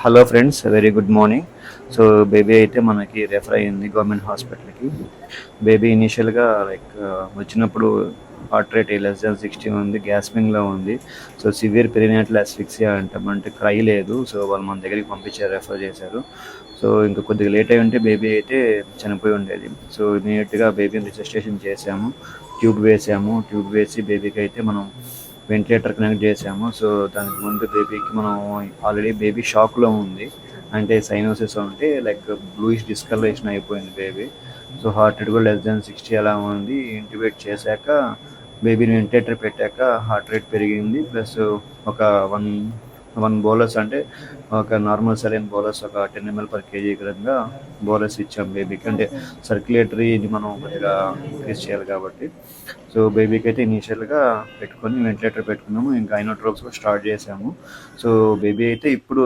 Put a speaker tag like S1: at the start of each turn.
S1: Hello friends, very good morning. So baby అయితే మనకి refer అయ్యింది గవర్నమెంట్ హాస్పిటల్కి. బేబీ ఇనీషియల్గా వచ్చినప్పుడు హార్ట్ రేట్ <60 ఉంది, గ్యాస్పింగ్లో ఉంది. సో సివియర్ పెరినేటల్ అస్ఫిక్సియా అంటాం, అంటే క్రై లేదు. సో వాళ్ళు మన దగ్గరికి పంపించారు, రెఫర్ చేశారు. సో ఇంకా కొద్దిగా లేట్ అయి ఉంటే బేబీ అయితే చనిపోయి ఉండేది. సో ఇమీడియట్గా బేబీని రిజిస్ట్రేషన్ చేసాము, ట్యూబ్ వేసి బేబీకి అయితే మనం వెంటిలేటర్ కనెక్ట్ చేసాము. సో దానికి ముందు బేబీకి మనం ఆల్రెడీ బేబీ షాక్లో ఉంది, అంటే సైనోసిస్ ఉంటే లైక్ బ్లూయిష్ డిస్కలరేషన్ అయిపోయింది బేబీ. సో హార్ట్ రేట్ కూడా <60 అలా ఉంది. ఇంటిబేట్ చేశాక బేబీని వెంటిలేటర్ పెట్టాక హార్ట్ రేట్ పెరిగింది. ప్లస్ ఒక వన్ వన్ బోలస్, అంటే ఒక నార్మల్ సరైన బోలస్ ఒక 10 ml/kg విధంగా బోలస్ ఇచ్చాం బేబీకి, అంటే సర్క్యులేటరీ ఇది మనం కొద్దిగా ఇంక్రీజ్ చేయాలి కాబట్టి. సో బేబీకి అయితే ఇనీషియల్గా వెంటిలేటర్ పెట్టుకున్నాము, ఇంకా ఐనోట్రోప్స్ కూడా స్టార్ట్ చేసాము. సో బేబీ అయితే ఇప్పుడు